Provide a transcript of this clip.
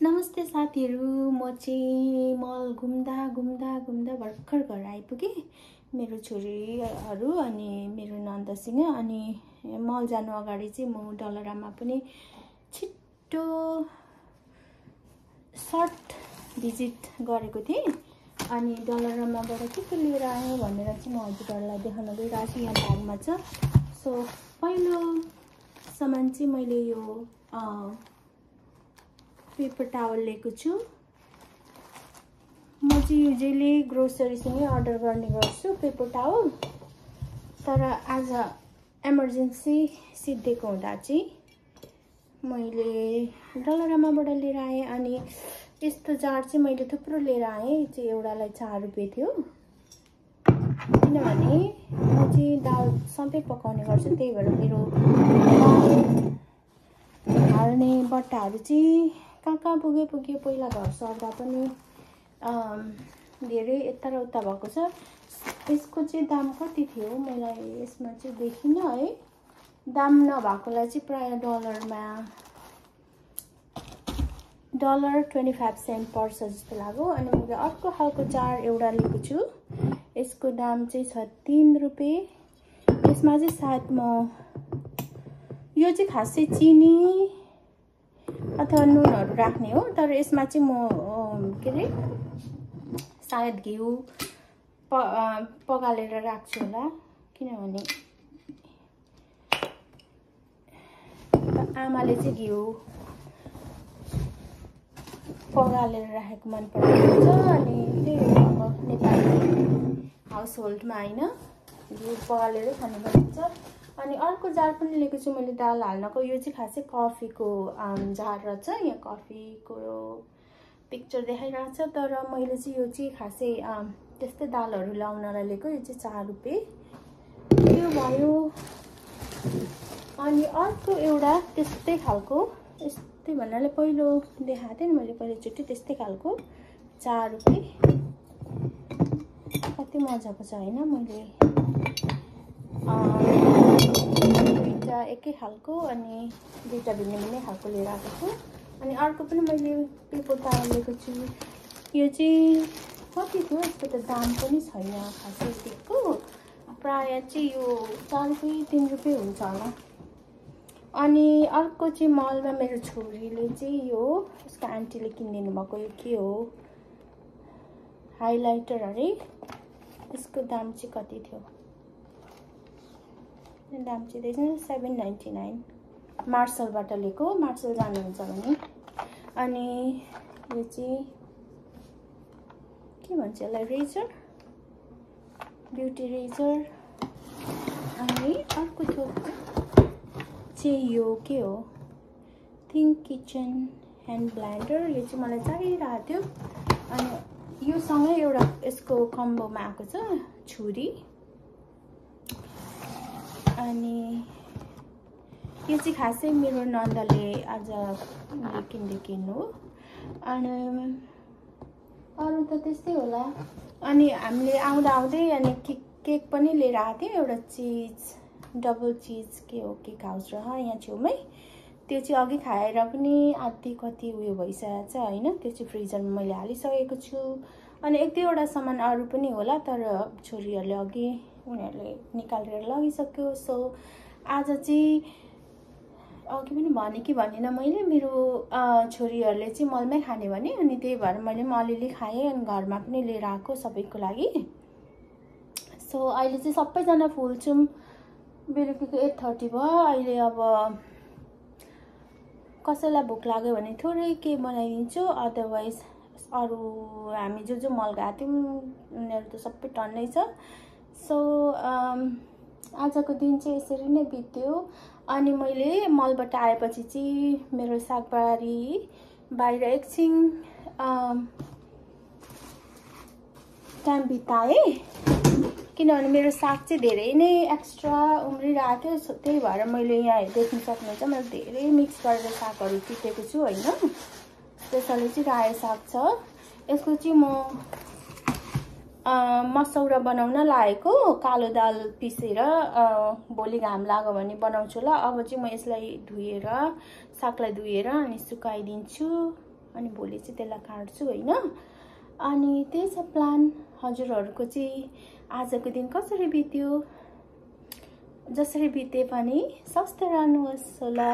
नमस्ते साथीहरु, म चाहिँ मल घुम्दा भर्खर घर आइपुगे। मेरो छोरीहरु अनि मेरो नन्दसँग अनि मल जानु अगाडि चाहिँ म डलरामा पनि छिट्टो सर्ट भिजिट गरेको थिएँ। अनि डलरामाबाट के लिएर आएँ भनेर चाहिँ म हजुरहरुलाई देखाउन गइरहेको छु। यहाँ ब्यागमा छ। सो पहिलो सामान चाहिँ मैले यो पेपर टावल लिएको छु। म चाहिँ युजुअली ग्रोसरीसँगै अर्डर गर्ने गर्छु पेपर टावल, तर आज इमर्जेन्सी सिद्धिएको हुँदा चाहिँ मैले डलरामाबाट लिएर आएँ। अनि यस्तो जार चाहिँ मैले थुप्रो लिएर आएँ। चाहिँ एउटालाई 4 रुपैयाँ थियो, किनभने म चाहिँ दाल सधैँ पकाउने गर्छु। त्यही भएर मेरो हाल्ने बट्टाहरू चाहिँ कहाँ पुग्यो पहिला घर सर्दा पनि धेरै यता र उता भएको छ। यसको चाहिँ दाम कति थियो मलाई यसमा चाहिँ देखिन है। दाम नभएकोलाई चाहिँ प्राय डलरमा $25 पर्छ जस्तो लाग्यो। अनि मैले अर्को खालको जार एउटा लिएको छु। यसको दाम चाहिँ छ 3 रुपैयाँ। यसमा चाहिँ सायद म यो चाहिँ खासै चिनी अथवा नुनहरु राख्ने हो, तर यसमा चाहिँ म के रे सायद घिउ पगालेर राख्छु होला, किनभने आमाले चाहिँ घिउ पगालेर राखेको मन पर्छ। अनि त्यही हो नेपाली हाउस होल्डमा हैन घिउ पगालेर खानु पर्छ। अनि अर्को जार पनि लिएको छु मैले दाल हाल्नको। यो चाहिँ खासै कफीको जार रहेछ। यहाँ कफीको पिक्चर देखाइरहेको छ, तर मैले चाहिँ यो चाहिँ खासै त्यस्तै दालहरु लाउनलाई लिएको। यो चाहिँ 4 रुपैयाँ यो भयो। अनि अर्को एउटा त्यस्तै खालको, यस्तै भन्नाले पहिलो देखाएको थिएँ नि मैले पहिलोचोटि, त्यस्तै खालको 4 रुपैयाँ। कति मजाको छ हैन। मैले दुईटा एकै खालको अनि दुईटा भिन्नै खालको लिएर आएको छु। अनि अर्को पनि मैले पेपर टावल लिएको छु। यो चाहिँ कति थियो, यसको त दाम पनि छैन खासै दिएको। प्राय चाहिँ यो 4 रुपैयाँ 3 रुपैयाँ हुन्छ होला। अनि अर्को चाहिँ मलमा मेरो छोरीले चाहिँ यो उसको आन्टीले किनिदिनु भएको यो के हो हाइलाइटर अरे। यसको दाम चाहिँ कति थियो, दाम चाहिँ देख्नु 7.99। मार्सलबाट लिएको, मार्सल जानुहुन्छ भने। अनि यो चाहिँ के भन्छ यसलाई, रेजर, ब्युटी रेजर। अनि अर्को थियो चाहिँ यो के हो, थिङ्क किचन ह्यान्ड ब्लेन्डर। यो चाहिँ मलाई चाहिरहेको थियो। अनि यो सँगै एउटा यसको कम्बोमा आएको छ छुरी। अनि यो चाहिँ खासै मेरो नन्दले आज किन्नु हो। अनि अरु त त्यस्तै होला। अनि हामीले आउँदै अनि केक पनि लिएर आएको थियौँ। एउटा चीज डबल चीज के हो केक हाउस र यहाँ छेउमै। त्यो चाहिँ अघि खाएर पनि आधी कति उयो भइसकेको छ हैन। त्यो चाहिँ फ्रिजरमा मैले हालिसकेको छु। अनि एक दुईवटा सामान अरु पनि होला, तर छोरीहरुले अघि उनीहरुले निकालेर लगिसक्यो। सो आज चाहिँ अघि पनि भने कि भनेन मैले, मेरो छोरीहरुले चाहिँ मलमै खाने भने। अनि त्यही भएर मैले पनि अलिअलि खाएँ अनि घरमा पनि लिएर आएको सबैको लागि। सो अहिले चाहिँ सबैजना फुल छौं। बेलुकीको 8:30 भयो। अहिले अब कसैलाई भोक लाग्यो भने थोरै के बनाइदिन्छु, अदरवाइज अरु हामी जो मल गएको थियौं उनीहरु त सबै टन्नै छ। सो आजको दिन चाहिँ यसरी नै बित्यो। अनि मैले मलबाट आएपछि चाहिँ मेरो सागबारी बाहिर एकछिन टाइम बिताएँ, किनभने मेरो साग चाहिँ धेरै नै एक्स्ट्रा उम्रिरहेको थियो। त्यही भएर मैले यहाँ देख्न सक्नुहुन्छ मैले धेरै मिक्स गरेर सागहरु टिपेको छु हैन। त्यसैले चाहिँ रायो साग छ। यसको चाहिँ म मसौरा बनाउन लागेको, कालो दाल पिसेर भोलि घाम लाग्यो भने बनाउँछु ल। अब चाहिँ म यसलाई धुएर सागलाई धुएर अनि सुकाइदिन्छु। अनि भोलि चाहिँ त्यसलाई काट्छु हैन। अनि त्यही छ प्लान। हजुरहरूको चाहिँ आजको दिन कसरी बित्यो? जसरी बिते पनि स्वस्थ रहनुहोस् होला।